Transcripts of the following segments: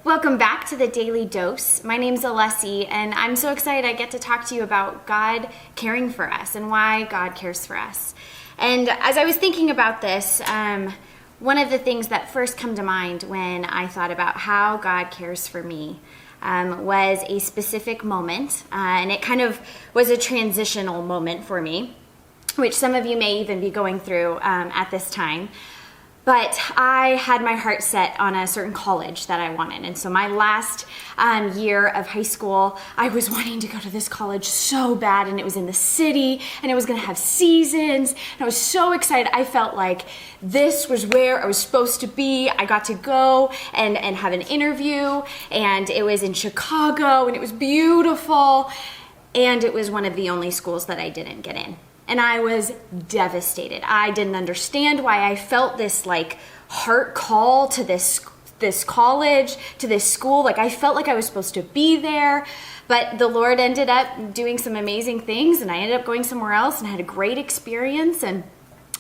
Welcome back to the Daily Dose. My name's Alessi, and I'm so excited I get to talk to you about God caring for us and why God cares for us. And as I was thinking about this, one of the things that first come to mind when I thought about how God cares for me was a specific moment, and it kind of was a transitional moment for me, which some of you may even be going through at this time. But I had my heart set on a certain college that I wanted. And so my last year of high school, I was wanting to go to this college so bad, and it was in the city, and it was gonna have seasons, and I was so excited. I felt like this was where I was supposed to be. I got to go and have an interview, and it was in Chicago, and it was beautiful, and it was one of the only schools that I didn't get in. And I was devastated. I didn't understand why I felt this like heart call to this college, to this school. Like I felt like I was supposed to be there, but the Lord ended up doing some amazing things, and I ended up going somewhere else and had a great experience. And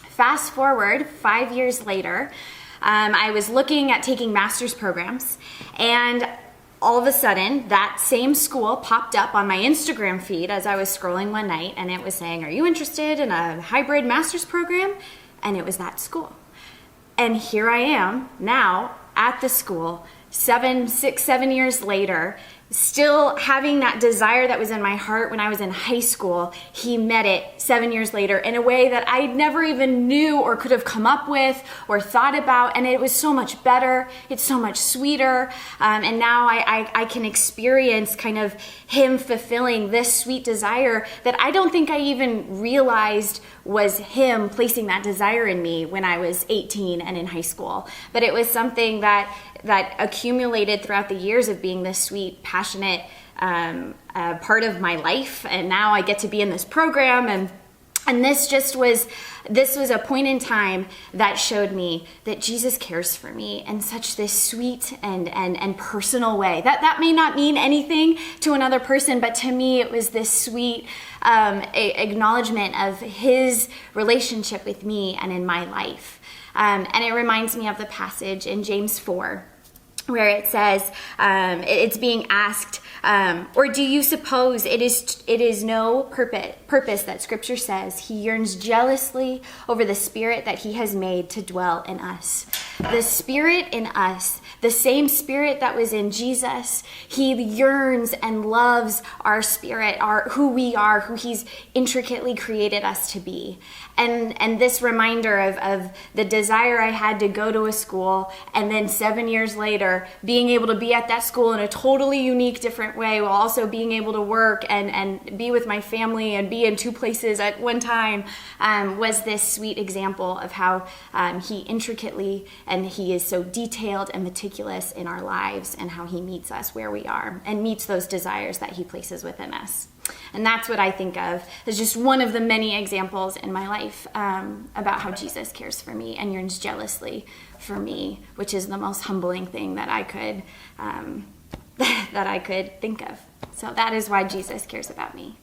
fast forward 5 years later, I was looking at taking master's programs, and all of a sudden, that same school popped up on my Instagram feed as I was scrolling one night, and it was saying, "Are you interested in a hybrid master's program?" And it was that school. And here I am now at the school, 7 years later, still having that desire that was in my heart when I was in high school. He met it 7 years later in a way that I never even knew or could have come up with or thought about. And it was so much better. It's so much sweeter. And now I can experience kind of him fulfilling this sweet desire that I don't think I even realized was him placing that desire in me when I was 18 and in high school. But it was something that accumulated throughout the years of being this sweet, passionate part of my life. And now I get to be in this program, and this was a point in time that showed me that Jesus cares for me in such this sweet and personal way. That may not mean anything to another person, but to me it was this sweet acknowledgement of his relationship with me and in my life. And it reminds me of the passage in James 4, where it says, it's being asked, or do you suppose it is no purpose that Scripture says he yearns jealously over the Spirit that he has made to dwell in us? The Spirit in us, the same Spirit that was in Jesus, he yearns and loves our spirit, who we are, who he's intricately created us to be. And this reminder of the desire I had to go to a school, and then 7 years later being able to be at that school in a totally unique, different way, while also being able to work and be with my family and be in two places at one time, was this sweet example of how he intricately, and he is so detailed and meticulous in our lives, and how he meets us where we are and meets those desires that he places within us. And that's what I think of as just one of the many examples in my life about how Jesus cares for me and yearns jealously for me, which is the most humbling thing that I could think of. So that is why Jesus cares about me.